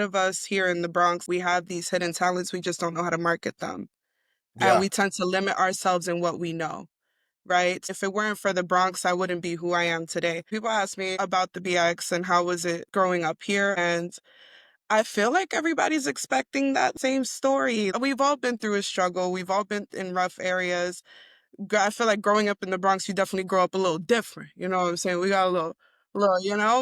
Of us here in the Bronx, we have these hidden talents, we just don't know how to market them. And Yeah. we tend to limit ourselves in what we know, right? If it weren't for the Bronx, I wouldn't be who I am today. People ask me about the BX and how was it growing up here. And I feel like everybody's expecting that same story. We've all been through a struggle. We've all been in rough areas. I feel like growing up in the Bronx, you definitely grow up a little different. You know what I'm saying? We got a little,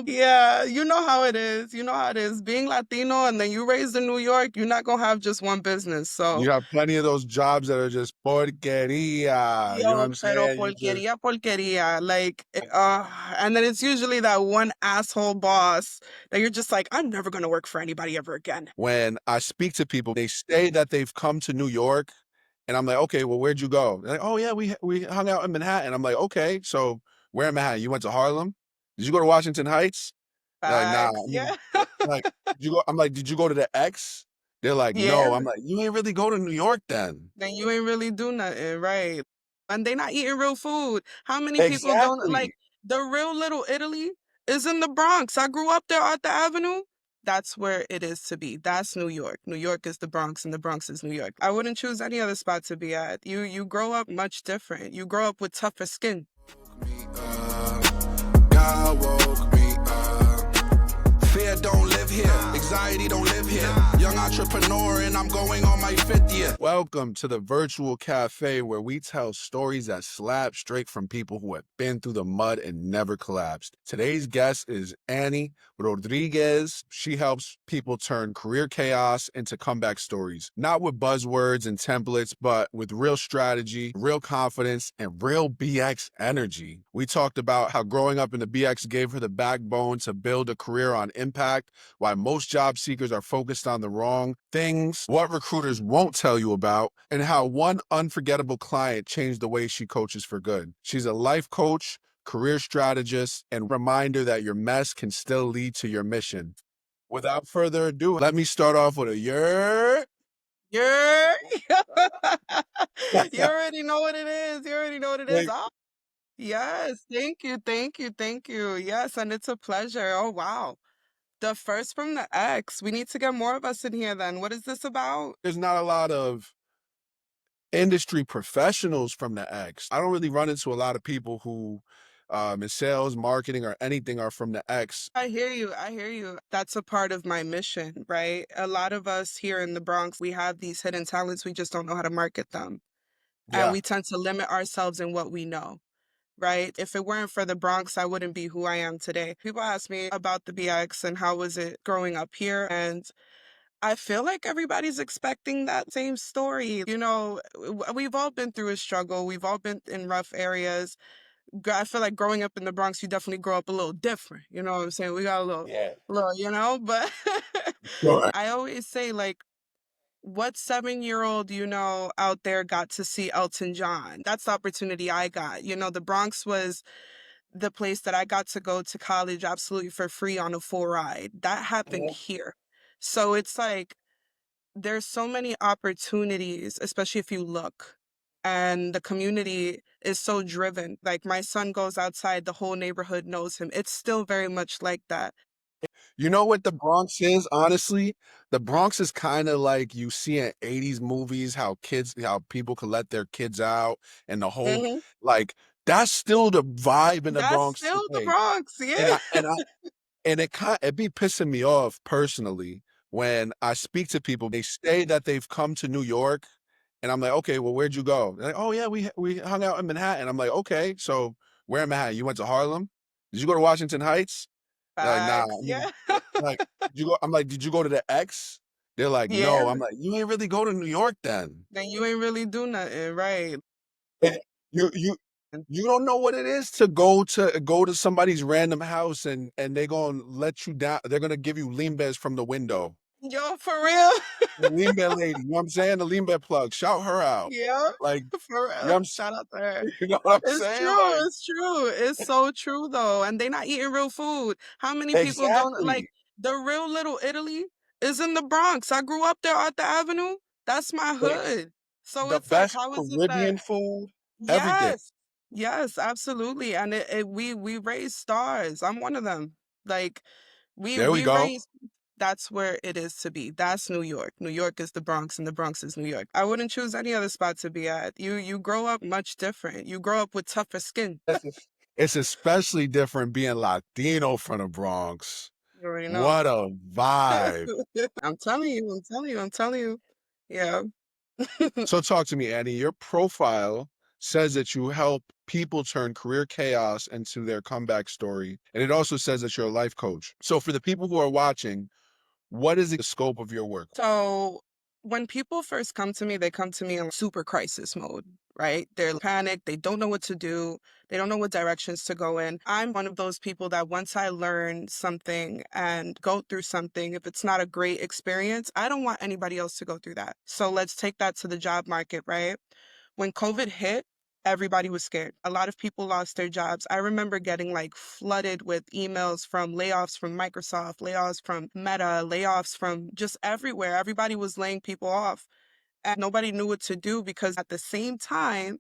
Yeah, you know how it is. You know how it is. Being Latino and then you raised in New York, you're not gonna have just one business. So, You have plenty of those jobs that are just porqueria, you know what yo, I'm pero saying? You just porquería, porquería. And then it's usually that one asshole boss that you're just like, I'm never gonna work for anybody ever again. when I speak to people, they say that they've come to New York, and I'm like, "Okay, well, where'd you go?" They're like, "Oh, yeah, we hung out in Manhattan." I'm like, "Okay, so where in Manhattan? You went to Harlem? Did you go to Washington Heights?" They're like, "Nah." Facts. Yeah. Like, "Did you go?" I'm like, "Did you go to the X?" They're like, Yeah. "No." I'm like, "You ain't really go to New York then." Then you ain't really do nothing, right? And they not eating real food. How many people don't like Exactly. the real Little Italy is in the Bronx. I grew up there at the Avenue. That's where it is to be. That's New York. New York is the Bronx and the Bronx is New York. I wouldn't choose any other spot to be at. You grow up much different. You grow up with tougher skin. God woke me up. Fear don't live here, anxiety don't live here. Young entrepreneur, and I'm going on my 5th year. Welcome to the Virtual Café, where we tell stories that slap straight from people who have been through the mud and never collapsed. Today's guest is Annie Rodriguez. She helps people turn career chaos into comeback stories, not with buzzwords and templates, but with real strategy, real confidence, and real BX energy. We talked about how growing up in the BX gave her the backbone to build a career on impact, why most job seekers are focused on the wrong things, what recruiters won't tell you about, and how one unforgettable client changed the way she coaches for good. She's a life coach, career strategist, and reminder that your mess can still lead to your mission. Without further ado, let me start off with a yer. You're you already know what it is. You already know what it is. Like, Oh, yes. Thank you. Thank you. Thank you. Yes, and it's a pleasure. Oh, wow. The first from the X. We need to get more of us in here then. What is this about? there's not a lot of industry professionals from the X. I don't really run into a lot of people who in sales, marketing, or anything are from the X. I hear you. I hear you. That's a part of my mission, right? A lot of us here in the Bronx, we have these hidden talents. We just don't know how to market them. And Yeah. we tend to limit ourselves in what we know, right? If it weren't for the Bronx, I wouldn't be who I am today. People ask me about the BX and how was it growing up here. And I feel like everybody's expecting that same story. We've all been through a struggle. We've all been in rough areas. I feel like growing up in the Bronx, you definitely grow up a little different. You know what I'm saying? We got a Yeah. but Sure. I always say, like, what 7-year-old, out there got to see Elton John? That's the opportunity I got. The Bronx was the place that I got to go to college absolutely for free on a full ride. That happened here. So it's like, there's so many opportunities, especially if you look. And the community is so driven. Like my son goes outside, the whole neighborhood knows him. It's still very much like that. You know what the Bronx is, honestly? The Bronx is kind of like you see in 80s movies how people could let their kids out and the whole Hmm. like that's still the vibe in the That's Bronx still the today. Bronx. And Yeah. it be pissing me off personally when I speak to people, they say that they've come to New York, and I'm like, "Okay, well, where'd you go?" They're like, "Oh, yeah, we hung out in Manhattan." I'm like, "Okay, so where in Manhattan? You went to Harlem? Did you go to Washington Heights?" They're like, "Nah." Facts. Yeah. Like, "Did you go?" I'm like, "Did you go to the X?" They're like, Yeah. "No." I'm like, "You ain't really go to New York then." Then you ain't really do nothing, right? And you you don't know what it is to go to somebody's random house and they're gonna let you down. They're gonna give you lean bears from the window. Yo, for real. The lean bear lady, you know what I'm saying? The lean bear plug, shout her out. Yeah, Like, for you know real. what I'm Shout out to her. you know what I'm It's saying? true. Like, It's true. It's so true though. And they not eating real food. How many people don't like exactly. the real Little Italy is in the Bronx. I grew up there at the Avenue. That's my Like, hood. So the it's like, best how is it that Caribbean food, everything. yes. Yes, absolutely. And we raise stars. I'm one of them. Like we There we we go. raise. That's where it is to be. That's New York. New York is the Bronx and the Bronx is New York. I wouldn't choose any other spot to be at. You grow up much different. You grow up with tougher skin. It's especially different being Latino from the Bronx. You already know. What a vibe. I'm telling you, I'm telling you, I'm telling you. Yeah. So talk to me, Annie. Your profile says that you help people turn career chaos into their comeback story. And it also says that you're a life coach. So for the people who are watching, what is the scope of your work? So when people first come to me, they come to me in super crisis mode, right? They're panicked. They don't know what to do. They don't know what directions to go in. I'm one of those people that once I learn something and go through something, if it's not a great experience, I don't want anybody else to go through that. So let's take that to the job market, right? When COVID hit, everybody was scared. A lot of people lost their jobs. I remember getting like flooded with emails from layoffs from Microsoft, layoffs from Meta, layoffs from just everywhere. Everybody was laying people off and nobody knew what to do because at the same time,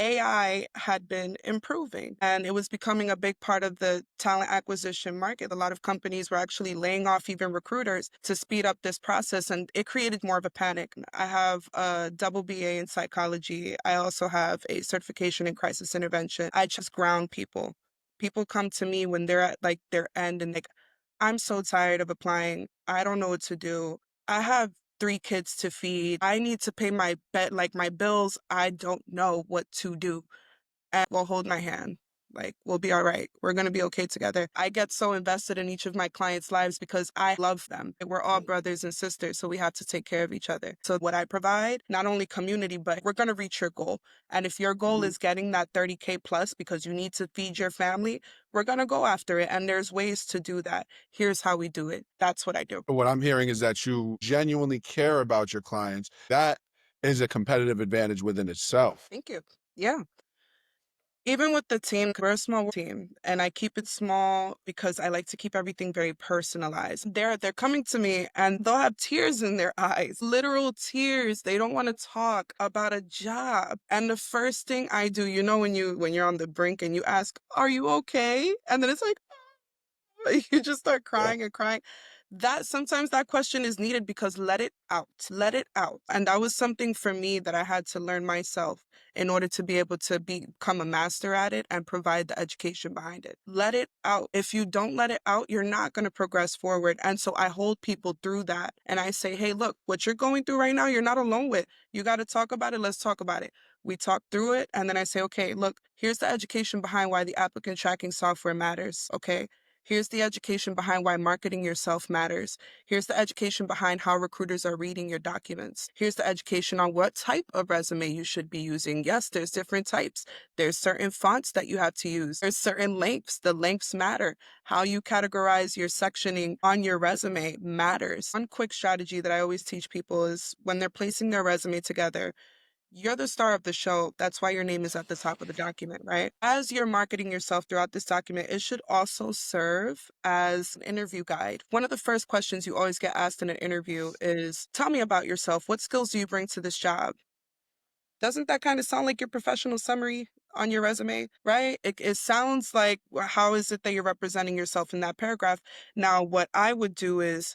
AI had been improving and it was becoming a big part of the talent acquisition market. A lot of companies were actually laying off even recruiters to speed up this process, and it created more of a panic. I have a double BA in psychology. I also have a certification in crisis intervention. I just ground people. People come to me when they're at like their end and like, I'm so tired of applying. I don't know what to do. I have 3 kids to feed. I need to pay my like my bills. I don't know what to do. And will hold my hand. Like, we'll be all right. We're going to be okay together. I get so invested in each of my clients' lives because I love them. We're all brothers and sisters, so we have to take care of each other. So what I provide, not only community, but we're going to reach your goal. And if your goal is getting that 30K plus because you need to feed your family, we're going to go after it. And there's ways to do that. Here's how we do it. That's what I do. What I'm hearing is that you genuinely care about your clients. That is a competitive advantage within itself. Thank you. Yeah. Even with the team, we're a small team, and I keep it small because I like to keep everything very personalized. They're coming to me and they'll have tears in their eyes, literal tears. They don't want to talk about a job. And the first thing I do, you know, when you're on the brink and you ask, "Are you okay?" And then it's like, you just start crying and crying. That sometimes that question is needed because let it out. Let it out. And that was something for me that I had to learn myself in order to be able to become a master at it and provide the education behind it. Let it out. If you don't let it out, you're not going to progress forward. And so I hold people through that and I say, hey, look, what you're going through right now, you're not alone with. You got to talk about it. Let's talk about it. We talk through it. And then I say, okay, look, here's the education behind why the applicant tracking software matters. Okay. Here's the education behind why marketing yourself matters. Here's the education behind how recruiters are reading your documents. Here's the education on what type of resume you should be using. Yes, there's different types. There's certain fonts that you have to use. There's certain lengths. The lengths matter. How you categorize your sectioning on your resume matters. One quick strategy that I always teach people is when they're placing their resume together, you're the star of the show. That's why your name is at the top of the document, right? As you're marketing yourself throughout this document, it should also serve as an interview guide. One of the first questions you always get asked in an interview is, tell me about yourself. What skills do you bring to this job? Doesn't that kind of sound like your professional summary on your resume, right? It sounds like, how is it that you're representing yourself in that paragraph? Now, what I would do is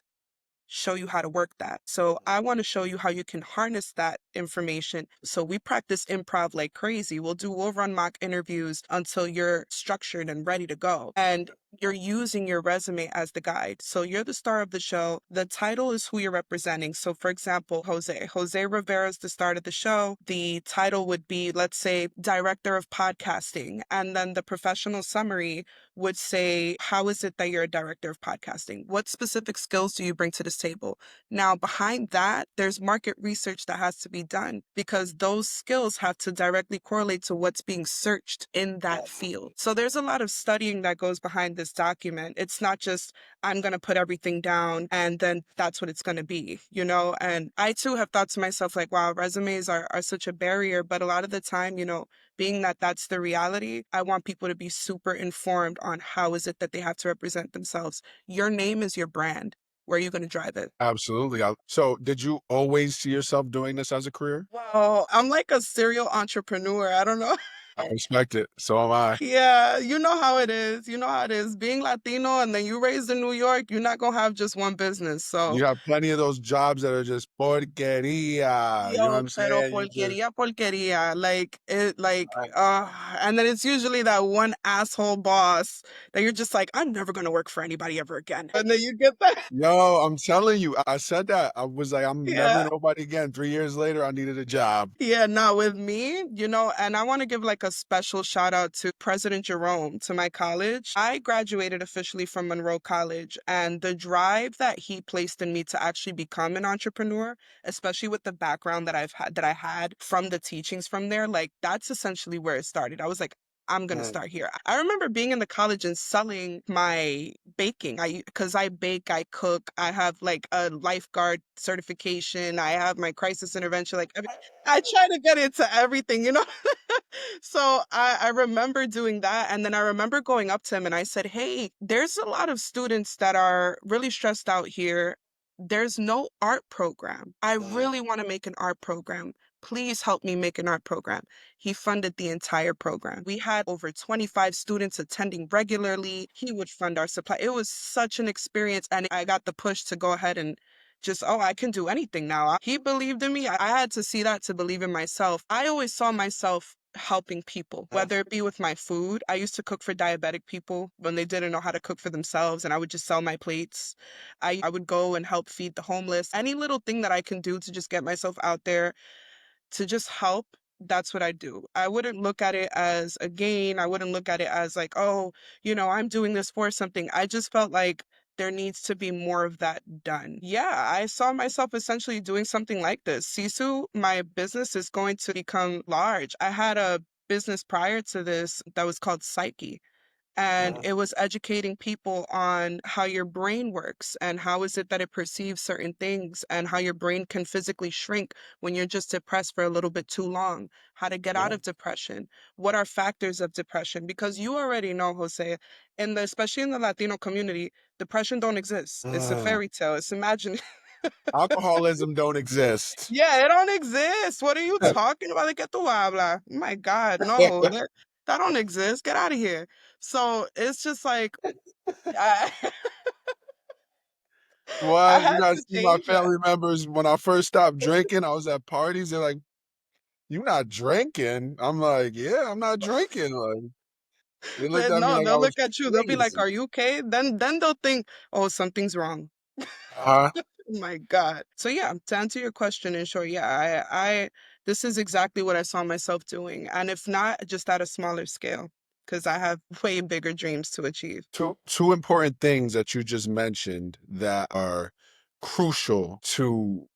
show you how to work that. So I want to show you how you can harness that information. So we practice improv like crazy. We'll run mock interviews until you're structured and ready to go. And you're using your resume as the guide. So you're the star of the show. The title is who you're representing. So for example, Jose Rivera is the star of the show. The title would be, let's say, director of podcasting. And then the professional summary would say, how is it that you're a director of podcasting? What specific skills do you bring to this table? Now, behind that, there's market research that has to be done because those skills have to directly correlate to what's being searched in that field. So there's a lot of studying that goes behind this document. It's not just, I'm going to put everything down and then that's what it's going to be, you know? And I too have thought to myself, like, wow, resumes are such a barrier. But a lot of the time, you know, being that that's the reality, I want people to be super informed on how is it that they have to represent themselves. Your name is your brand. Where are you going to drive it? Absolutely. So did you always see yourself doing this as a career? Well, I'm like a serial entrepreneur. I don't know. I respect it. So am I. Yeah, you know how it is. You know how it is. Being Latino and then you raised in New York, you're not gonna have just one business. So, You have plenty of those jobs that are just porqueria. You know what yo, I'm pero saying? You just porquería, porquería. And then it's usually that one asshole boss that you're just like, I'm never gonna work for anybody ever again. And then you get that. yo, I'm telling you, I said that. I was like, I'm never Yeah. nobody again. 3 years later, I needed a job. Yeah, not with me, and I want to give like a special shout out to President Jerome, to my college. I graduated officially from Monroe College, and the drive that he placed in me to actually become an entrepreneur, especially with the background that I had from the teachings from there, like that's essentially where it started. I was like, I'm gonna Man, start here. I remember being in the college and selling my baking. Because I bake, I cook, I have like a lifeguard certification, I have my crisis intervention, like I try to get into everything. So I remember doing that. And then I remember going up to him and I said, hey, there's a lot of students that are really stressed out here. There's no art program. I really want to make an art program. Please help me make an art program. He funded the entire program. We had over 25 students attending regularly. He would fund our supply. It was such an experience. And I got the push to go ahead and just, oh, I can do anything now. He believed in me. I had to see that to believe in myself. I always saw myself helping people, whether it be with my food. I used to cook for diabetic people when they didn't know how to cook for themselves, and I would just sell my plates. I would go and help feed the homeless. Any little thing that I can do to just get myself out there to just help, that's what I do. I wouldn't look at it as a gain. I wouldn't look at it as like, oh, I'm doing this for something. I just felt like there needs to be more of that done. Yeah, I saw myself essentially doing something like this. Sisu, my business is going to become large. I had a business prior to this that was called Psyche. And it was educating people on how your brain works and how is it that it perceives certain things and how your brain can physically shrink when you're just depressed for a little bit too long, how to get out of depression, what are factors of depression, because you already know, Jose, especially in the Latino community, depression don't exist. It's a uh, fairy tale. It's imagine. alcoholism don't exist. Yeah, it don't exist. What are you talking about? ¿De qué tú hablas? My God, no, that don't exist. Get out of here. So it's just like I, I What? You had gotta to see my change that. family members when I first stopped drinking. I was at parties. They're like, "You not drinking?" I'm like, "Yeah, I'm not drinking." Like, they looked at me No, like I they'll was look at you. They'll be like, crazy. "Are you okay?" Then they'll think, "Oh, something's wrong." Uh, Oh my God. So yeah, to answer your question in short, yeah, I this is exactly what I saw myself doing, and if not, just at a smaller scale, because I have way bigger dreams to achieve. two important things that you just mentioned that are crucial to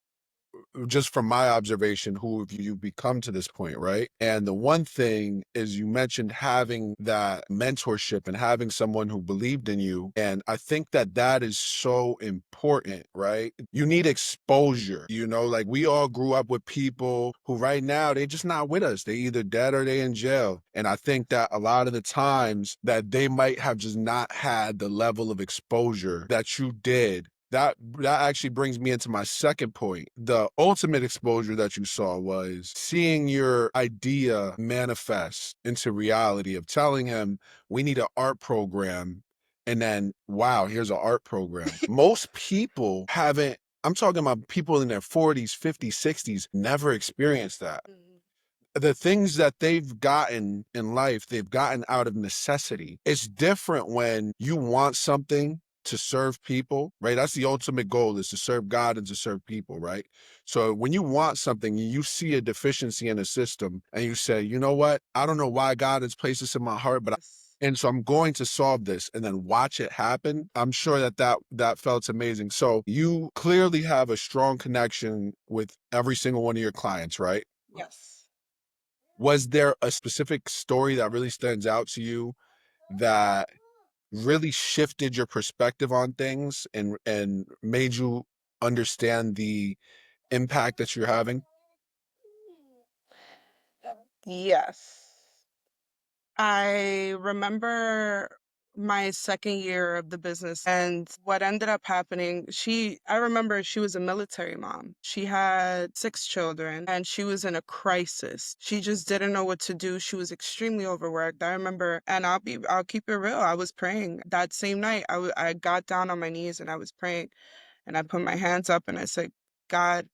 just from my observation, who have you become to this point, right? And the one thing is you mentioned having that mentorship and having someone who believed in you. And I think that that is so important, right? You need exposure, like we all grew up with people who right now, they just not with us. They either dead or they in jail. And I think that a lot of the times that they might have just not had the level of exposure that you did. That actually brings me into my second point. The ultimate exposure that you saw was seeing your idea manifest into reality of telling him we need an art program, and then wow, here's an art program. Most people haven't, I'm talking about people in their 40s, 50s, 60s, never experienced that. Mhm. The things that they've gotten in life, they've gotten out of necessity. It's different when you want something to serve people, right? That's the ultimate goal, is to serve God and to serve people, right? So when you want something, you see a deficiency in a system and you say, you know what? I don't know why God has placed this in my heart, Yes. and so I'm going to solve this and then watch it happen. I'm sure that felt amazing. So you clearly have a strong connection with every single one of your clients, right? Yes. Was there a specific story that really stands out to you that really shifted your perspective on things and made you understand the impact that you're having? Yes. I remember my second year of the business. And what ended up happening, I remember she was a military mom. She had 6 children and she was in a crisis. She just didn't know what to do. She was extremely overworked. I remember, and I'll keep it real. I was praying that same night. I got down on my knees and I was praying. And I put my hands up and I said, God,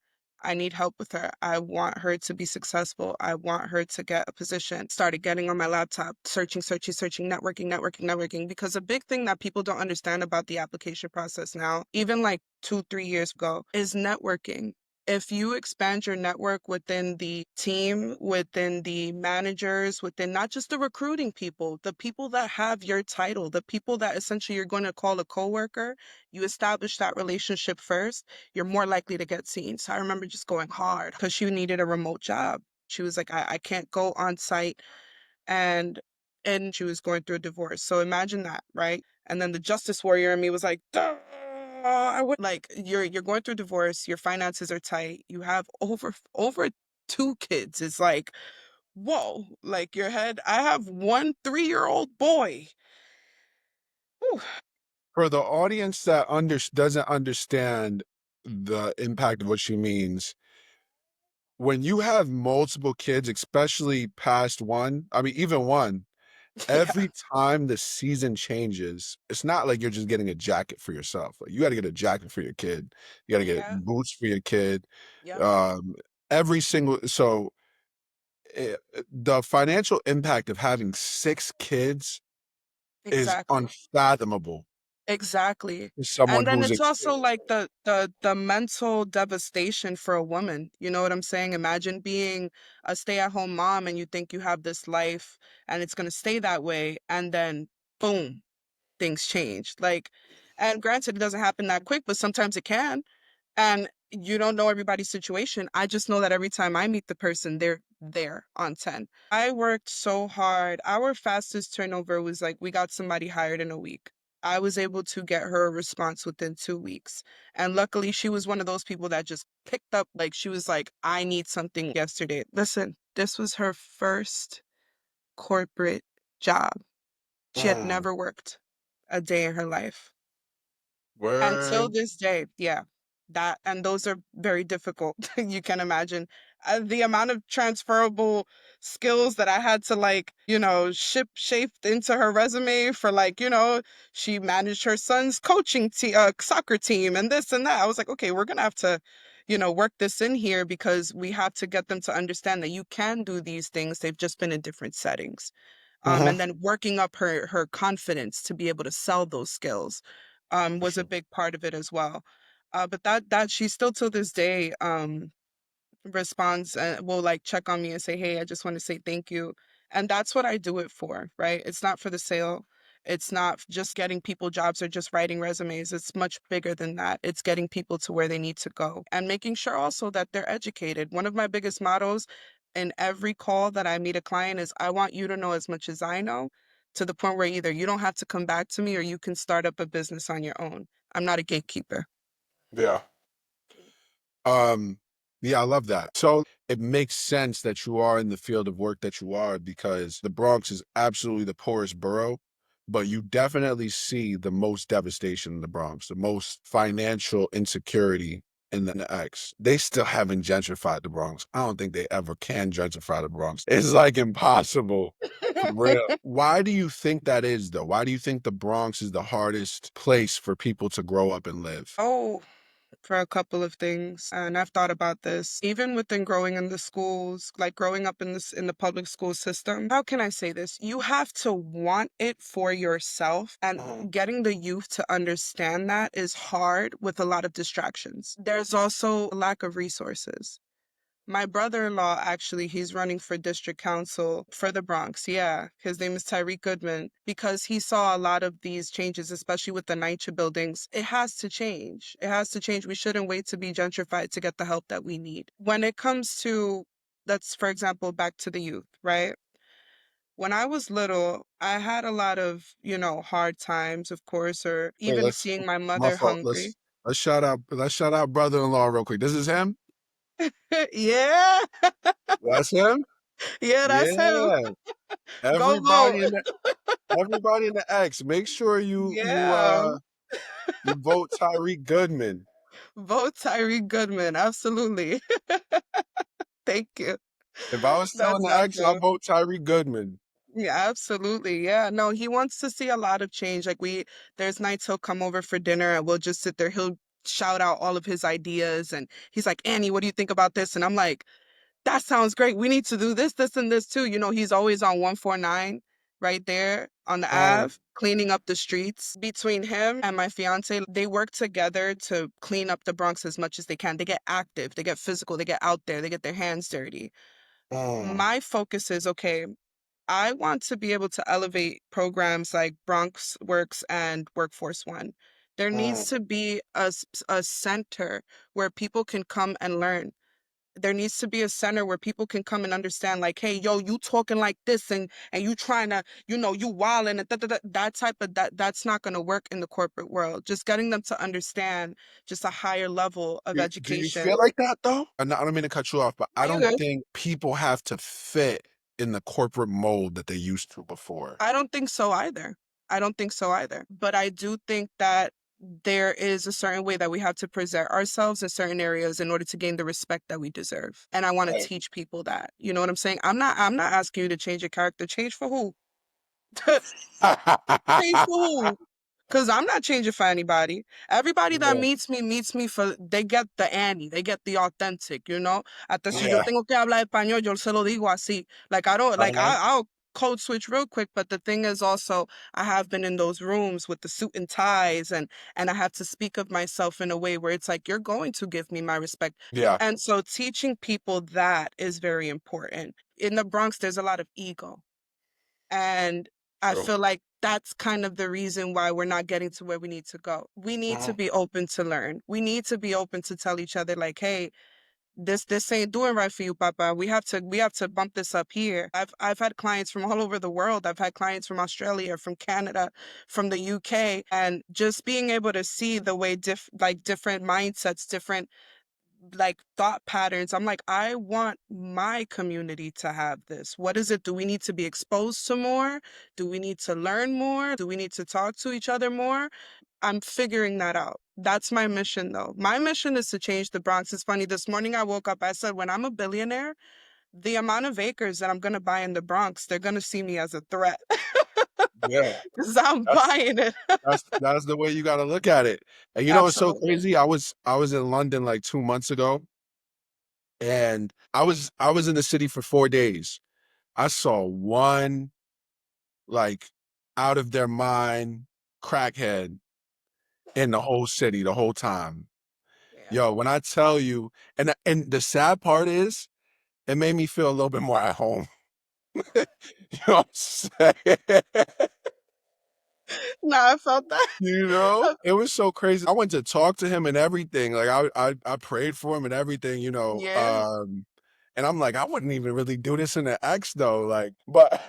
I need help with her. I want her to be successful. I want her to get a position. Started getting on my laptop, searching, networking. Because a big thing that people don't understand about the application process now, even like 2, 3 years ago, is networking. If you expand your network within the team, within the managers, within not just the recruiting people, the people that have your title, the people that essentially you're going to call a coworker, you establish that relationship first, you're more likely to get seen. So I remember just going hard because she needed a remote job. She was like, I can't go on site, and she was going through a divorce. So imagine that, right? And then the justice warrior in me was like, duh, I would like you're going through divorce, your finances are tight, you have over 2 kids. It's like, whoa, like your head. I have one 3-year-old boy. Whew. For the audience that doesn't understand the impact of what she means, when you have multiple kids, especially past one, I mean, even one, Yeah, every time the season changes, it's not like you're just getting a jacket for yourself. Like you got to get a jacket for your kid. You got to get yeah, boots for your kid. yep, Um, every single, so the financial impact of having 6 kids is exactly. unfathomable Exactly. to someone And then who's it's also like the mental devastation for a woman. You know what I'm saying? Imagine being a stay-at-home mom and you think you have this life and it's going to stay that way, and then boom, things change. Like, and granted it doesn't happen that quick, but sometimes it can. And you don't know everybody's situation. I just know that every time I meet the person, they're there on 10. I worked so hard. Our fastest turnover was like we got somebody hired in a week. I was able to get her a response within 2 weeks. And luckily, she was one of those people that just picked up, like, she was like, I need something yesterday. Listen, this was her first corporate job. She had Mm. never worked a day in her life. Until Word. this day, yeah. That and those are very difficult. You can imagine the amount of transferable skills that I had to like, ship shaped into her resume for like, she managed her son's soccer team and this and that. I was like, okay, we're gonna have to, work this in here because we have to get them to understand that you can do these things. They've just been in different settings, Mhm. and then working up her confidence to be able to sell those skills was a big part of it as well. But that she still till this day responds and will like check on me and say, hey, I just want to say thank you. And that's what I do it for, right? It's not for the sale. It's not just getting people jobs or just writing resumes. It's much bigger than that. It's getting people to where they need to go and making sure also that they're educated. One of my biggest mottos in every call that I meet a client is I want you to know as much as I know, to the point where either you don't have to come back to me or you can start up a business on your own. I'm not a gatekeeper. Yeah. Um, yeah, I love that. So it makes sense that you are in the field of work that you are because the Bronx is absolutely the poorest borough, but you definitely see the most devastation in the Bronx, the most financial insecurity in the X. They still haven't gentrified the Bronx. I don't think they ever can gentrify the Bronx. It's like impossible. For real. Why do you think that is, though? Why do you think the Bronx is the hardest place for people to grow up and live? Oh, for a couple of things, and I've thought about this even within growing in the schools, like growing up in the public school system. How can I say this? You have to want it for yourself, and getting the youth to understand that is hard with a lot of distractions. There's also a lack of resources. My brother-in-law, actually, he's running for district council for the Bronx. Yeah, his name is Tyreek Goodman, because he saw a lot of these changes, especially with the NYCHA buildings. It has to change. It has to change. We shouldn't wait to be gentrified to get the help that we need. When it comes to, let's, for example, back to the youth, right? When I was little, I had a lot of, hard times, of course, or Wait, even seeing my my mother fault. hungry. Let's shout out brother-in-law real quick. This is him? Yeah. That's him? Yeah, that's him. Yeah. Go vote. Everybody in the X, make sure Yeah. you vote Tyreek Goodman. Vote Tyree Goodman. Absolutely. Thank you. If I was still in That's the X, I'll awesome. vote Tyreek Goodman. Yeah, absolutely. Yeah. No, he wants to see a lot of change. Like there's nights he'll come over for dinner and we'll just sit there. He'll shout out all of his ideas and he's like, Annie, what do you think about this? And I'm like, that sounds great. We need to do this, this, and this too. He's always on 149 right there on the Mm, Ave, cleaning up the streets. Between him and my fiance, they work together to clean up the Bronx as much as they can. They get active, they get physical, they get out there, they get their hands dirty. mm, My focus is okay, I want to be able to elevate programs like Bronx Works and Workforce One. There needs mm. to be a center where people can come and learn. There needs to be a center where people can come and understand, like, hey, yo, you talking like this and you trying to, you wilding and that type of that's not going to work in the corporate world. Just getting them to understand just a higher level of Do you feel education. like that though? I don't mean to cut you off, but I You don't good? think people have to fit in the corporate mold that they used to before. I don't think so either. I don't think so either. But I do think that there is a certain way that we have to present ourselves in certain areas in order to gain the respect that we deserve. And I want to Right. teach people that. You know what I'm saying? I'm not asking you to change your character. Change for who? Change for who? Because I'm not changing for anybody. Everybody that Yeah. meets me for, they get the Annie, they get the authentic, you know? Hasta si yo Yeah. tengo que hablar español, yo se lo digo así. Like, I don't, like, Uh-huh. I'll code switch real quick, but the thing is also, I have been in those rooms with the suit and ties, and I have to speak of myself in a way where it's like, you're going to give me my respect. Yeah. And so teaching people that is very important. In the Bronx, there's a lot of ego. And I True. feel like that's kind of the reason why we're not getting to where we need to go. We need to Mhm. be open to learn. We need to be open to tell each other like, hey, this ain't doing right for you, Papa. We have to bump this up here. I've had clients from all over the world. I've had clients from Australia, from Canada, from the UK, and just being able to see the way different mindsets, different like thought patterns. I'm like, I want my community to have this. What is it? Do we need to be exposed to more? Do we need to learn more? Do we need to talk to each other more? I'm figuring that out. That's my mission though. My mission is to change the Bronx. It's funny. This morning I woke up, I said, when I'm a billionaire, the amount of acres that I'm going to buy in the Bronx, they're going to see me as a threat Yeah. because I'm That's buying it. that's the way you gotta look at it. And you know it's so Absolutely. crazy? I was in London like 2 months ago, and I was in the city for 4 days. I saw one like out of their mind crackhead in the whole city the whole time. Yeah. Yo, when I tell you, and the sad part is, it made me feel a little bit more at home. You know what I'm saying? Nah, I felt that. You know? It was so crazy. I went to talk to him and everything. Like I prayed for him and everything, Yeah. and I'm like, I wouldn't even really do this in the X though. Like, but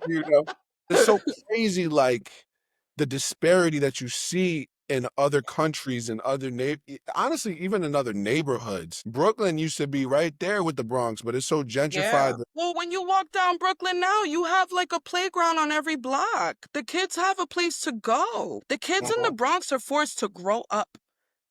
you know, it's so crazy, like the disparity that you see in other countries and honestly, even in other neighborhoods. Brooklyn used to be right there with the Bronx, but it's so Yeah. gentrified. Well, when you walk down Brooklyn now, you have like a playground on every block. The kids have a place to go. The kids in the Mhm. Bronx are forced to grow up,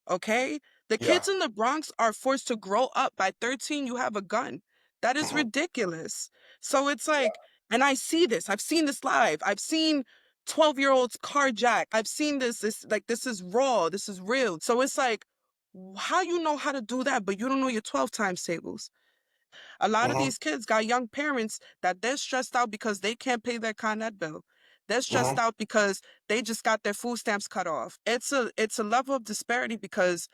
okay? The Yeah. kids in the Bronx are forced to grow up. By 13, you have a gun. That is Mhm. ridiculous. So it's Yeah. like, and I see this. I've seen this live. I've seen 12-year-olds carjacked. I've seen this is raw. This is real. So it's like, how you know how to do that, but you don't know your 12 times tables? A lot of Mhm. these kids got young parents that they're stressed out because they can't pay their Con Ed bill. They're stressed Mhm. out because they just got their food stamps cut off. It's a level of disparity because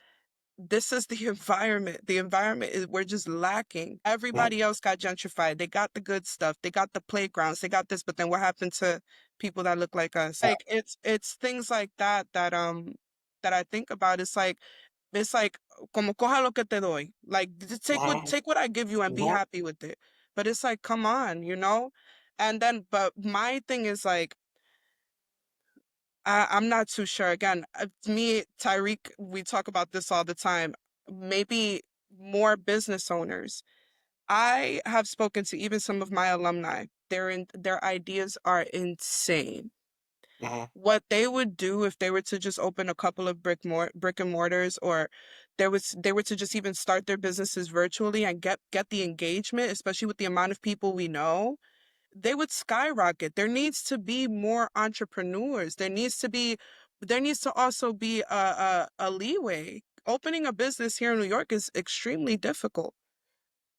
this is the environment. The environment is we're just lacking. Mhm. Everybody else got gentrified. They got the good stuff. They got the playgrounds. They got this, but then what happened to people that look like us? Yeah. Like it's things like that that I think about. It's like, como coja lo que te doy. Like, just Mhm. take what I give you and be Mhm. happy with it. But it's like, come on, you know? And then, but my thing is like, I'm not too sure. Again, me, Tyreek, we talk about this all the time. Maybe more business owners. I have spoken to even some of my alumni. Their ideas are insane. Mhm. What they would do if they were to just open a couple of brick and mortars, or they were to just even start their businesses virtually and get the engagement, especially with the amount of people we know, they would skyrocket. There needs to be more entrepreneurs. There needs to also be a leeway. Opening a business here in New York is extremely difficult.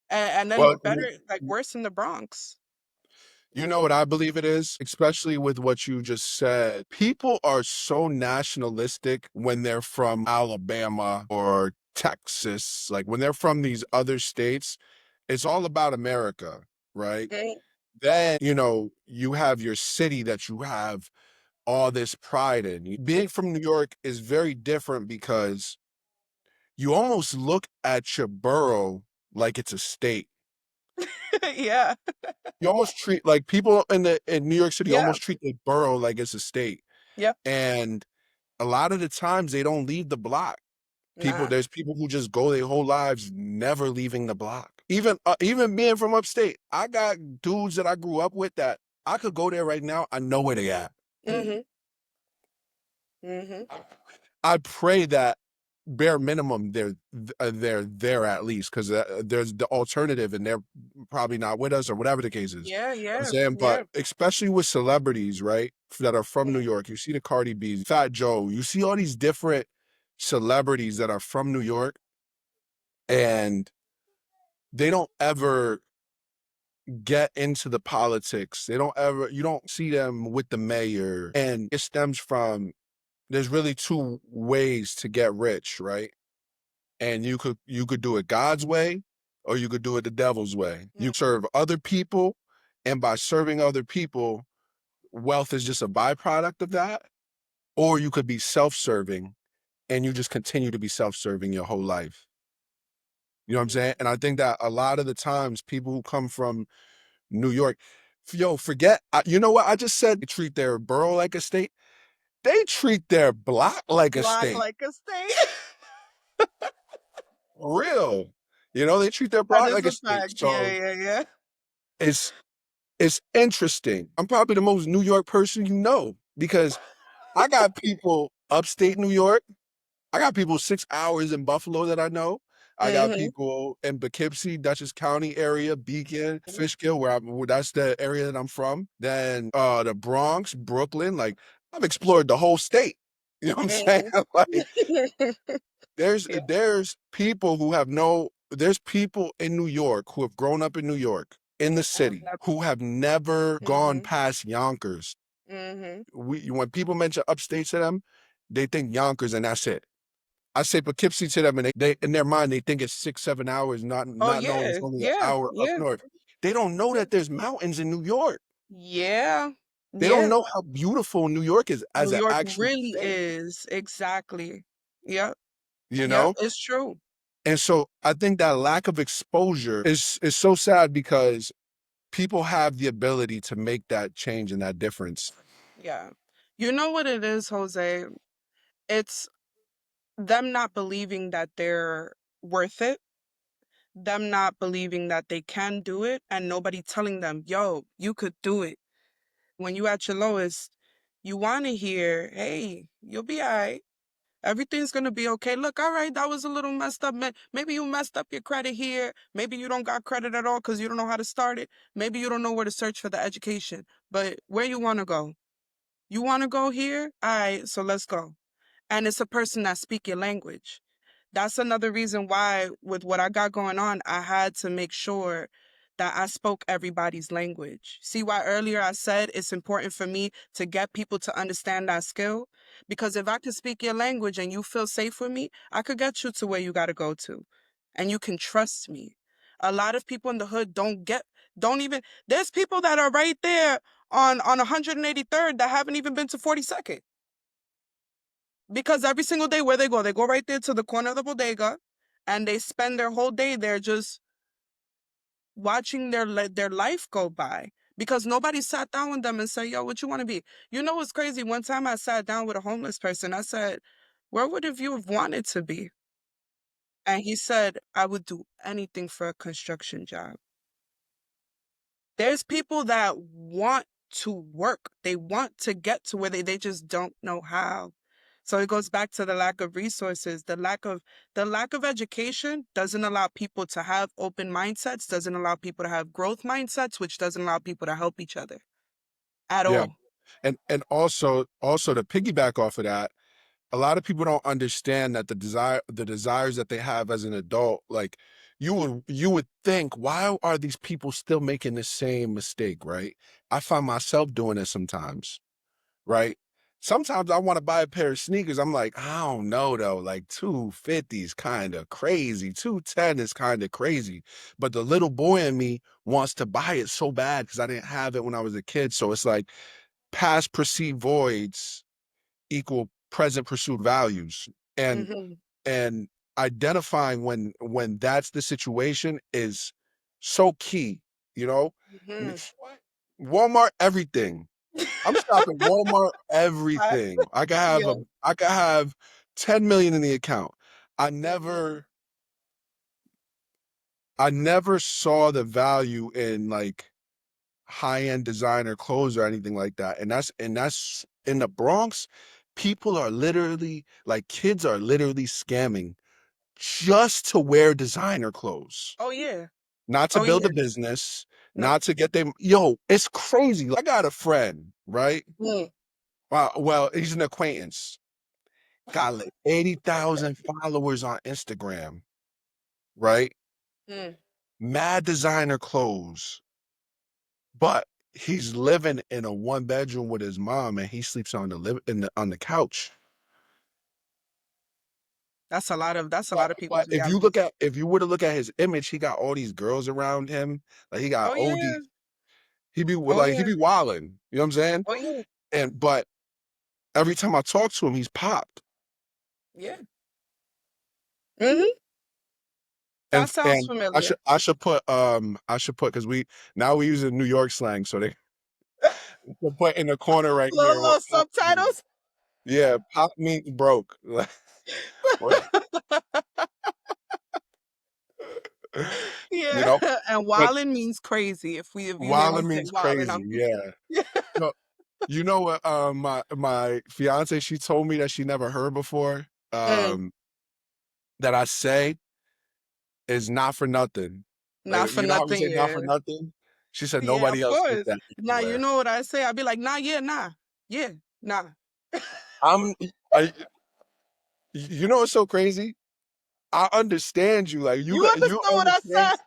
And then Well, better, like worse in the Bronx. you know what I believe it is, especially with what you just said. People are so nationalistic when they're from Alabama or Texas. Like when they're from these other states, it's all about America, right? Mm. Then, you have your city that you have all this pride in. Being from New York is very different because you almost look at your borough like it's a state. Yeah, You almost treat like people in New York City yeah, almost treat the borough like it's a state. yeah. And a lot of the times they don't leave the block. Nah. There's people who just go their whole lives never leaving the block. Even being from upstate, I got dudes that I grew up with that I could go there right now. I know where they at. Mhm. Mhm. I pray that bare minimum they're there at least because there's the alternative and they're probably not with us or whatever the case is. Yeah, I'm yeah, saying, yeah. but especially with celebrities, right, that are from New Mhm. York, you see the Cardi B's, Fat Joe, you see all these different celebrities that are from New York, and they don't ever get into the politics. You don't see them with the mayor, and it stems from there's really two ways to get rich, right? And you could do it God's way or you could do it the devil's way. You Mhm. serve other people, and by serving other people, wealth is just a byproduct of that. Or you could be self-serving and you just continue to be self-serving your whole life. You know what I'm saying? And Mhm. I think that a lot of the times people who come from New York, yo, you know what? I just said they treat their borough like a state. They treat their block like a Block state. like a state. For real. They treat their That block is like a a state. fact. Yeah, So yeah, yeah. it's it's interesting. I'm probably the most New York person you know because I got people upstate New York. I got people 6 hours in Buffalo that I know. I got Mhm. people in Poughkeepsie, Dutchess County area, Beacon, Fishkill, that's the area that I'm from. Then the Bronx, Brooklyn. Like I've explored the whole state. You know what I'm saying? Mhm. Like there's Yeah. there's people who have no there's people in New York who have grown up in New York in the And city never. who have never gone Mhm. past Yonkers. Mhm. When people mention upstate to them, they think Yonkers and that's it. I say Poughkeepsie to them, and they in their mind they think it's 6 7 hours, not Oh not knowing it's yeah, only an yeah, hour up yeah, north. They don't know that there's mountains in New York. yeah, They don't yeah. know how beautiful New York is as New an York actual really state. is. Exactly. Yep. You Yep. know, It's true. and so I think that lack of exposure is so sad because people have the ability to make that change and that difference. Yeah. You know what it is, Jose? It's them not believing that they're worth it, them not believing that they can do it, and nobody telling them, yo, you could do it. When you at your lowest, you want to hear, hey, you'll be all right. Everything's gonna be okay. Look, all right, that was a little messed up, man. Maybe you messed up your credit here. Maybe you don't got credit at all because you don't know how to start it. Maybe you don't know where to search for the education. But where you want to go? You want to go here? All right, so let's go. And it's a person that speak your language. That's another reason why, with what I got going on, I had to make sure that I spoke everybody's language. See why earlier I said it's important for me to get people to understand that skill? Because if I can speak your language and you feel safe with me, I could get you to where you got to go to. And you can trust me. A lot of people in the hood don't even, there's people that are right there on 183rd that haven't even been to 42nd. Because every single day where they go right there to the corner of the bodega and they spend their whole day there just watching their life go by. Because nobody sat down with them and said, yo, what you want to be? You know what's crazy? One time I sat down with a homeless person. I said, where would have you have wanted to be? And he said, I would do anything for a construction job. There's people that want to work. They want to get to where they just don't know how. So it goes back to the lack of resources, the lack of education doesn't allow people to have open mindsets, doesn't allow people to have growth mindsets, which doesn't allow people to help each other at Yeah. all. And also to piggyback off of that, a lot of people don't understand that the desires that they have as an adult, like you would think, why are these people still making the same mistake, right? I find myself doing it sometimes, right? Sometimes I want to buy a pair of sneakers. I'm like, I don't know though, like 250 is kind of crazy. 210 is kind of crazy. But the little boy in me wants to buy it so bad because I didn't have it when I was a kid. So it's like past perceived voids equal present pursuit values. And Hmm. and identifying when that's the situation is so key, you know? Hmm. Walmart, everything. I'm shopping Walmart, I, everything. yeah. I could have 10 million in the account. I Hmm. never I never saw the value in like high-end designer clothes or anything like that. And that's in the Bronx, people are literally like kids are literally scamming just to wear designer clothes. Oh yeah. Not to Oh build a yeah. business, No. not to get them. Yo, it's crazy. I got a friend, right? Mm, Well, he's an acquaintance. Got like 80,000 followers on Instagram, right? mm. Mad designer clothes, but he's living in a one bedroom with his mom and he sleeps on the on the couch. That's a lot of people's If you reality. look at if you were to look at his image, he got all these girls around him. Like he got Oh OD. yeah. He be Oh like he yeah. be wilding. You know what I'm saying? Oh yeah. But every time I talk to him, he's popped. Yeah. Hmm. That sounds And familiar. I should put because we use New York slang, so they will put in the corner right here what Little pop means. subtitles. Yeah, pop means broke. What- you Yeah. know, And but wildin' means crazy. If you hear me wildin' say means wildin', crazy. Yeah. So you know what? My fiance, she told me that she never heard before. Mm, That I say is not for nothing. not Like for you know how we nothing, say not yeah. for nothing. She said Yeah, nobody of else says course. that Now you anywhere. know what I say. I'd be like, nah, yeah, nah. Yeah, nah. I'm. I, you know what's so crazy? I understand you. Like You you understand what I understand. said?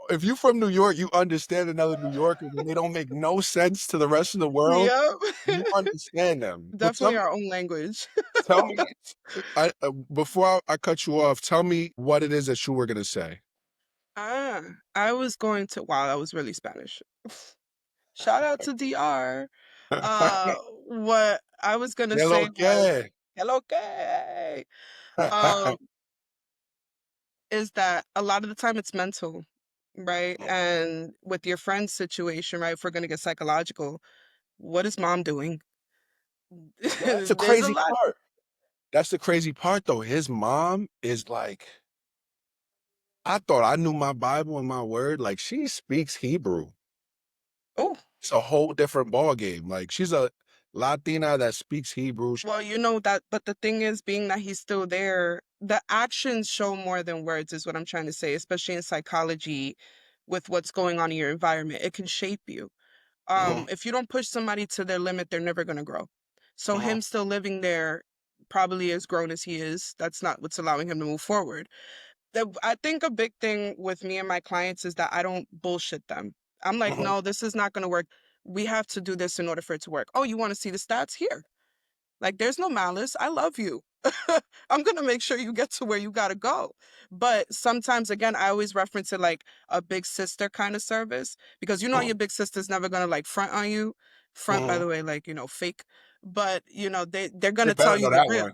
If you from New York, you understand another New Yorker when they don't make no sense to the rest of the world. Yep. You understand them. But Definitely our own language. tell me, before I cut you off, tell me what it is that you were gonna say. Ah, I was going to, wow, that was really Spanish. Shout out to DR. Uh, what I was gonna ¿Qué lo say was, que? hello, okay. Um, is that a lot of the time it's mental, right? And with your friend's situation, right? If we're gonna get psychological, what is mom doing? Yo, that's the There's a crazy lot. part. That's the crazy part, though. His mom is like, I thought I knew my Bible and my word. Like, she speaks Hebrew. Oh, It's a whole different ball game. Like, she's a Latina that speaks Hebrew. well, you know that, but the thing is, being that he's still there, the actions show more than words, is what I'm trying to say, especially in psychology with what's going on in your environment. It can shape you. Mhm, If you don't push somebody to their limit, they're never going to grow. So mhm, him still living there, probably as grown as he is, that's not what's allowing him to move forward. I think a big thing with me and my clients is that I don't bullshit them. I'm like, mhm, no, this is not going to work. We have to do this in order for it to work. Oh, you want to see the stats? Here. Like, there's no malice. I love you. I'm going to make sure you get to where you got to go. But sometimes, again, I always reference it like a big sister kind of service, because you know mhm, your big sister's never going to like front on you. Front, by mhm. the way, like, fake. But, they're going They to tell better you know the that real. one.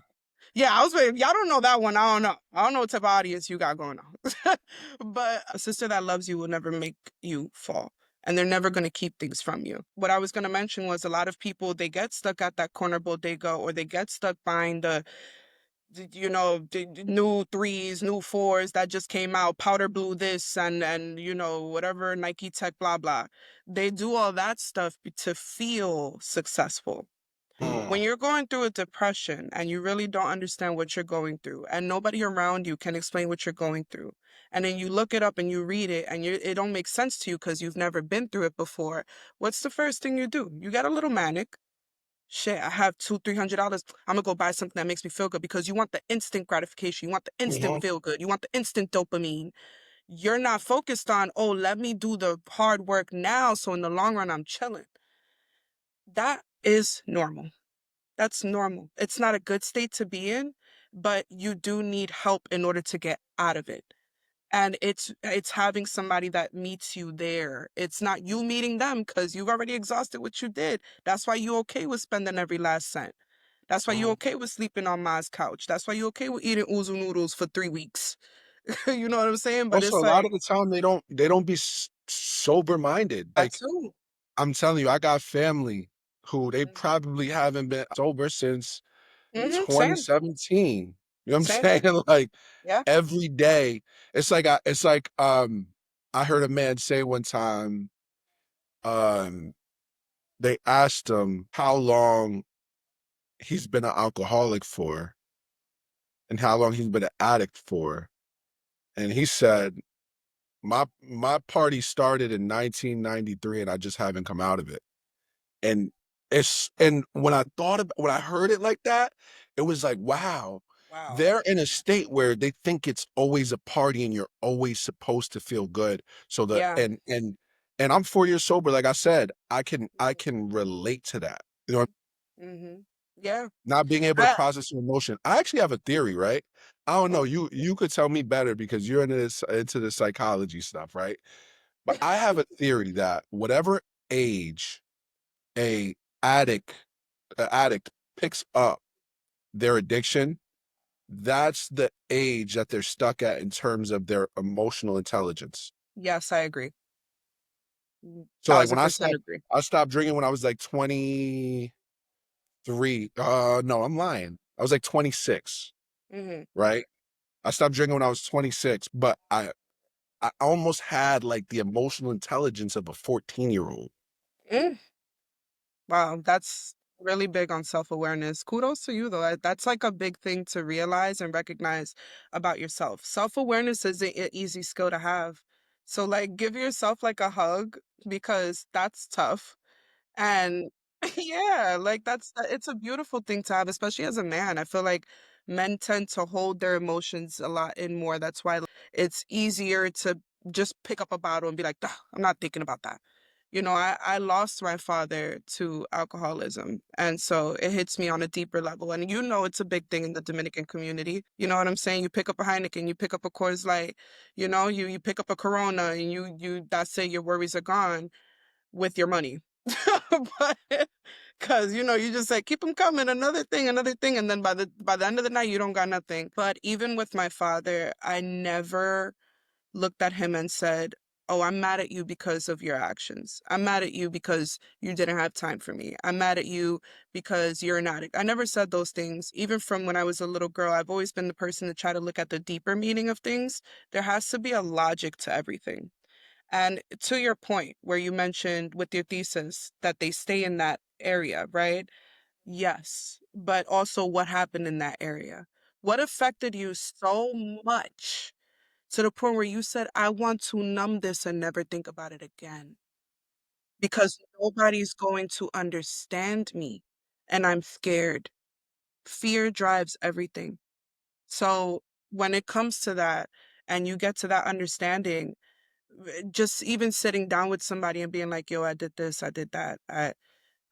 Yeah, I was waiting. Y'all don't know that one. I don't know. I don't know what type of audience you got going on. But a sister that loves you will never make you fall. And they're never going to keep things from you. What I was going to mention was a lot of people, they get stuck at that corner bodega, or they get stuck buying new threes, new fours that just came out, powder blue this and whatever Nike Tech blah blah. They do all that stuff to feel successful. When you're going through a depression and you really don't understand what you're going through and nobody around you can explain what you're going through, and then you look it up and you read it and it don't make sense to you because you've never been through it before, what's the first thing you do? You get a little manic. Shit, I have $200-300. I'm gonna go buy something that makes me feel good because you want the instant gratification. You want the instant Mhm. feel good. You want the instant dopamine. You're not focused on, oh, let me do the hard work now. So in the long run, I'm chilling. That is normal. That's normal. It's not a good state to be in, but you do need help in order to get out of it. And it's having somebody that meets you there. It's not you meeting them because you've already exhausted what you did. That's why you okay with spending every last cent. That's why you Mhm. okay with sleeping on Ma's couch. That's why you okay with eating uzu noodles for 3 weeks. You know what I'm saying? But Also, it's a lot like of the time they don't be sober minded. that Like too. I'm telling you, I got family who they Mhm. probably haven't been sober since Same. 2017. You know what I'm Same. saying? Like Yeah. every day. It's like I heard a man say one time, um, they asked him how long he's been an alcoholic for and how long he's been an addict for. And he said, my party started in 1993 and I just haven't come out of it. And and when I heard it like that, it was like, wow, Wow. they're in a state where they think it's always a party and you're always supposed to feel good. So the Yeah. and I'm 4 years sober. Like I said, I can relate to that. You know, Mm-hmm. Yeah. not being able to I, process your emotion. I actually have a theory, right? I don't know. oh, You could tell me better because you're into the psychology stuff, right? But I have a theory that whatever age a addict addict picks up their addiction, that's the age that they're stuck at in terms of their emotional intelligence. yes, I agree. So like when Thousand percent agree. I stopped drinking when I was like 23. No, I'm lying. I was like 26, Mm-hmm. right? I stopped drinking when I was 26, but I almost had like the emotional intelligence of a 14-year-old. Mm. Wow, that's really big on self-awareness. Kudos to you, though. That's like a big thing to realize and recognize about yourself. Self-awareness isn't an easy skill to have. So, like, give yourself like a hug because that's tough. And yeah, like it's a beautiful thing to have, especially as a man. I feel like men tend to hold their emotions a lot in more. That's why it's easier to just pick up a bottle and be like, "Ugh, I'm not thinking about that." I lost my father to alcoholism. And so it hits me on a deeper level. And it's a big thing in the Dominican community. You know what I'm saying? You pick up a Heineken, you pick up a Coors Light, you pick up a Corona and that's it, your worries are gone with your money. But because you just say keep them coming, another thing, and then by the end of the night you don't got nothing. But even with my father, I never looked at him and said, oh, I'm mad at you because of your actions. I'm mad at you because you didn't have time for me. I'm mad at you because you're an addict. I never said those things. Even from when I was a little girl, I've always been the person to try to look at the deeper meaning of things. There has to be a logic to everything. And to your point, where you mentioned with your thesis that they stay in that area, right? Yes. But also what happened in that area? What affected you so much to the point where you said, I want to numb this and never think about it again because nobody's going to understand me and I'm scared. Fear drives everything. So when it comes to that and you get to that understanding, just even sitting down with somebody and being like, yo, I did this, I did that. I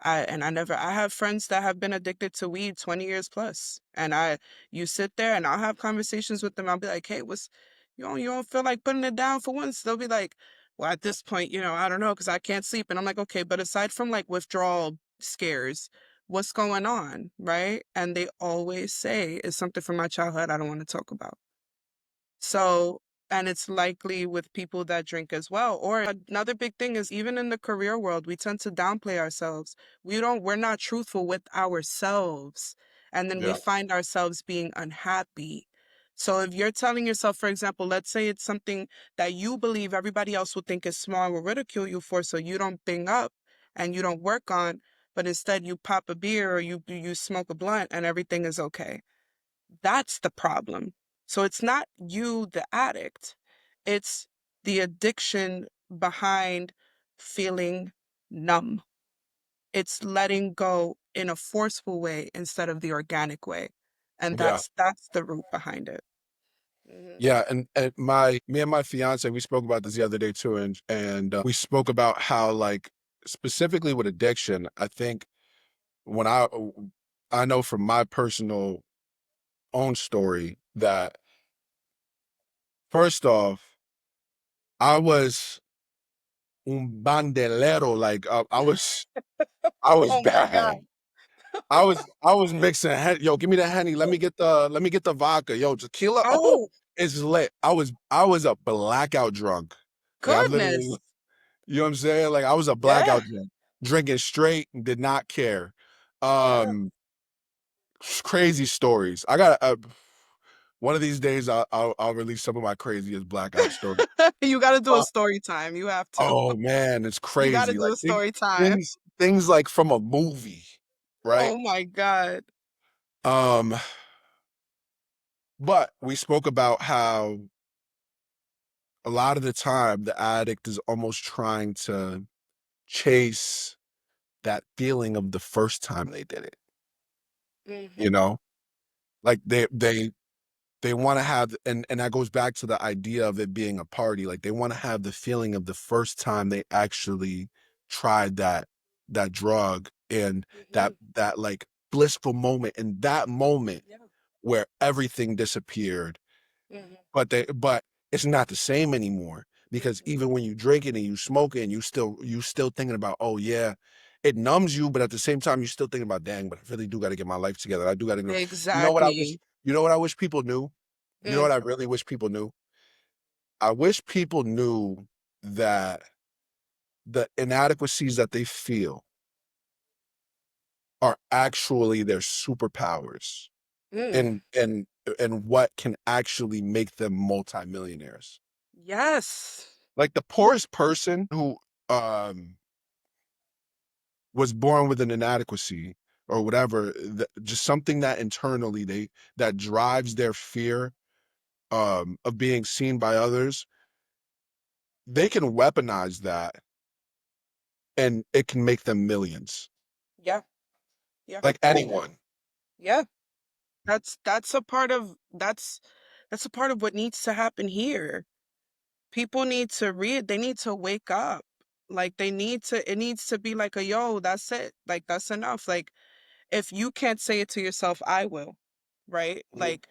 have friends that have been addicted to weed 20 years plus. And you sit there and I'll have conversations with them. I'll be like, hey, you don't feel like putting it down for once? They'll be like, well, at this point, I don't know, because I can't sleep. And I'm like, okay, but aside from like withdrawal scares, what's going on? Right. And they always say it's something from my childhood I don't want to talk about. So, and it's likely with people that drink as well. Or another big thing is even in the career world, we tend to downplay ourselves. We're not truthful with ourselves. and then we Yeah. find ourselves being unhappy. So if you're telling yourself, for example, let's say it's something that you believe everybody else will think is small or ridicule you for, so you don't bring up and you don't work on, but instead you pop a beer or you smoke a blunt and everything is okay. That's the problem. So it's not you, the addict, it's the addiction behind feeling numb. It's letting go in a forceful way instead of the organic way. And Yeah. that's the root behind it. Mhm. Yeah, and me and my fiance, we spoke about this the other day too, and we spoke about how, like, specifically with addiction, I think when I know from my personal own story that first off, I was un bandelero, like I was Oh my God. bad. I was mixing yo, give me the Henny, let me get the vodka. Yo, tequila, oh, Oh, it's lit. I was a blackout drunk. Like I'm literally, goodness. you know what I'm saying? Like I was a Yeah. blackout drunk, drinking straight, did not care. Yeah. Um, crazy stories. I got one of these days I'll release some of my craziest blackout stories. You got to do a Uh, story time. You have to. oh man, it's You got to crazy. do Like a story time. things like from a movie, right? Oh my God. Um, but we spoke about how a lot of the time the addict is almost trying to chase that feeling of the first time they did it, you Hmm. know? Like they want to have, and that goes back to the idea of it being a party. Like they want to have the feeling of the first time they actually tried that drug, and that Hmm. that like blissful moment, and that moment Yeah. where everything disappeared. Hmm. But it's not the same anymore, because Hmm. even when you drink it and you smoke it and you still thinking about, oh yeah, it numbs you, but at the same time you still thinking about, dang, but I really do got to get my life together. I do got to go. You know what I wish? Exactly. You know what I wish people knew? You know Mm. what I really wish people knew? I wish people knew that the inadequacies that they feel are actually their superpowers, Mm. and what can actually make them multimillionaires. Yes. Like the poorest person who um was born with an inadequacy or whatever, just something that internally that drives their fear of being seen by others, they can weaponize that and it can make them millions. Yeah. Yeah. Like anyone. Yeah. That's a part of that's a part of what needs to happen here. People need to read, they need to wake up. Like they need to it needs to be like a yo, that's it. Like that's enough. Like if you can't say it to yourself, I will. Right? Mhm. Like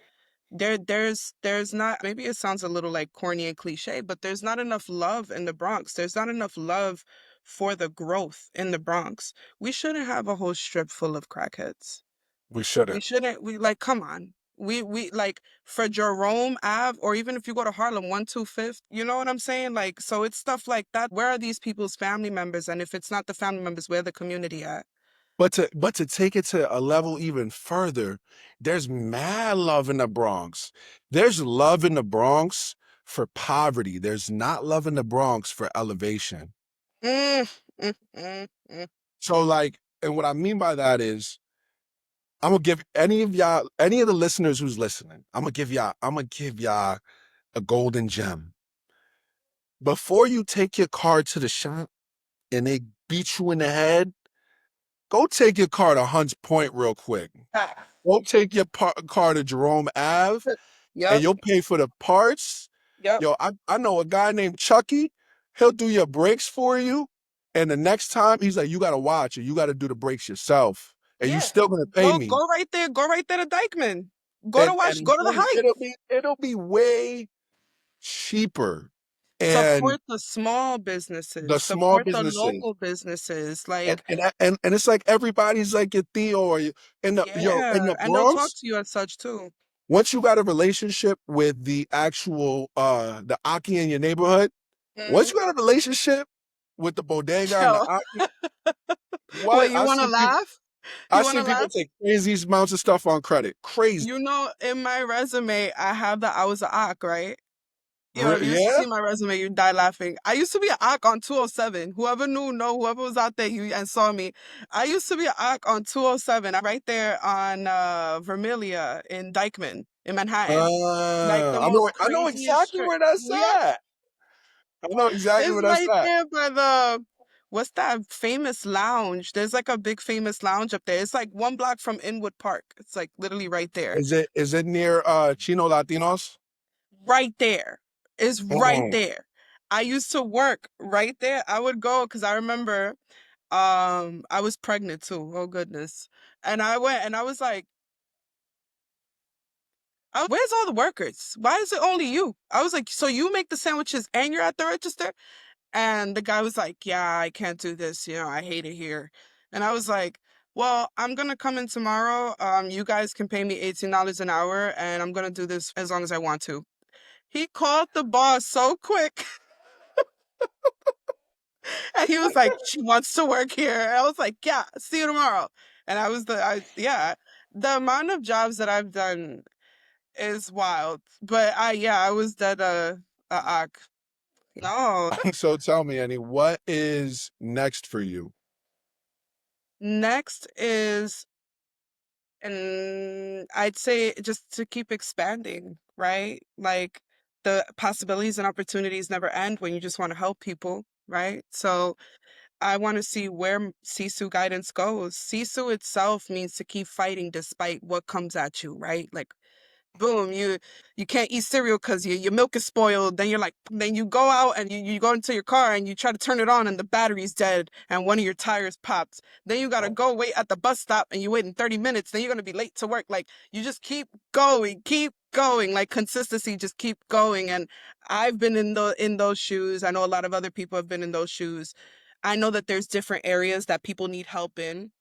there's not, maybe it sounds a little like corny and cliche, but there's not enough love in the Bronx. There's not enough love for the growth in the Bronx. We shouldn't have a whole strip full of crackheads. We We shouldn't. shouldn't, we like, come on. We like for Jerome Ave, or even if you go to Harlem, 125th, you know what I'm saying? Like, so it's stuff like that. Where are these people's family members? And if it's not the family members, where the community at? But to take it to a level even further, there's mad love in the Bronx. There's love in the Bronx for poverty. There's not love in the Bronx for elevation. Mm, mm, mm, mm. So like, and what I mean by that is, I'm gonna give any of the listeners who's listening, I'm gonna give y'all a golden gem. Before you take your car to the shop and they beat you in the head, go take your car to Hunts Point real quick. Ah. Go take your car to Jerome Ave, and Yep, you'll pay for the parts. yep, Yo, I know a guy named Chucky. He'll do your brakes for you. And the next time, he's like, you got to watch it. You got to do the brakes yourself. And you yeah. still going to pay me. Go right there to Dykeman. And Go to the Heights. it'll be way cheaper. And Support the small the businesses, small support the businesses. local businesses. And Like, it's like everybody's like your Theo or you in yeah, the and they'll talk Bronx. to you as such too. Once you got a relationship with the actual the Aki in your neighborhood, once Hmm. you got a relationship with the bodega and the Yo, Aki, what what, you I want to see people laugh? I You want see to people laugh? take crazy amounts of stuff on credit. Crazy. You know, in my resume, I have that I was a AOC, right? Yo, if you used to Yeah? see my resume, you'd die laughing. I used to be an AOC on 207. Whoever knew, know, whoever was out there and saw me. I used to be an AOC on 207. I'm right there on Vermilia in Dykeman in Manhattan. Like the most I know craziest exactly street. where that's Yeah, at. I know exactly it's where that's right at. there by what's that famous lounge? There's like a big famous lounge up there. It's like 1 block from Inwood Park. It's like literally right there. Is it near Chino Latinos? Right there. It's right Mm. there. I used to work right there. I would go because I remember I was pregnant too. Oh goodness. And I went and I was like, where's all the workers? Why is it only you? I was like, so you make the sandwiches and you're at the register? And the guy was like, yeah, I can't do this. You know, I hate it here. And I was like, well, I'm gonna come in tomorrow. You guys can pay me $18 an hour and I'm gonna do this as long as I want to. He called the boss so quick and he was like, she wants to work here. And I was like, yeah, see you tomorrow. And yeah, the amount of jobs that I've done is wild. But I was that, ac. No, So tell me, Annie, what is next for you? next is, and I'd say just to keep expanding, right? Like the possibilities and opportunities never end when you just want to help people, right? So I want to see where CSU guidance goes. CSU itself means to keep fighting despite what comes at you, right? Like boom, you can't eat cereal because your milk is spoiled. Then you're like, then you go out and you go into your car and you try to turn it on and the battery's dead and one of your tires popped. Then you gotta go wait at the bus stop and you wait in 30 minutes. Then you're gonna be late to work. Like you just keep going. Like consistency, just keep going. And I've been in those shoes. I know a lot of other people have been in those shoes. I know that there's different areas that people need help in.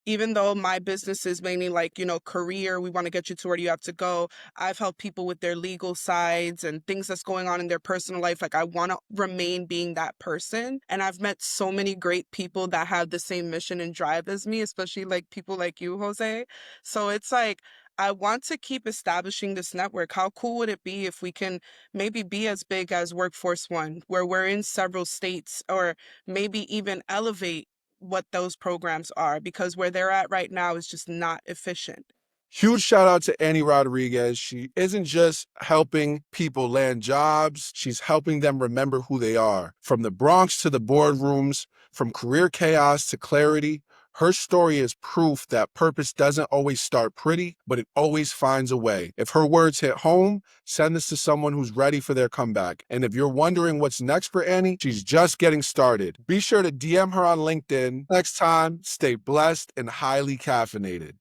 Even though my business is mainly like, career, we want to get you to where you have to go. I've helped people with their legal sides and things that's going on in their personal life. Like I want to remain being that person. And I've met so many great people that have the same mission and drive as me, especially like people like you, Jose. So it's like, I want to keep establishing this network. How cool would it be if we can maybe be as big as Workforce One, where we're in several states, or maybe even elevate what those programs are, because where they're at right now is just not efficient. Huge shout out to Annie Rodriguez. She isn't just helping people land jobs, she's helping them remember who they are. From the Bronx to the boardrooms, from career chaos to clarity, her story is proof that purpose doesn't always start pretty, but it always finds a way. If her words hit home, send this to someone who's ready for their comeback. And if you're wondering what's next for Annie, she's just getting started. Be sure to DM her on LinkedIn. Next time, stay blessed and highly caffeinated.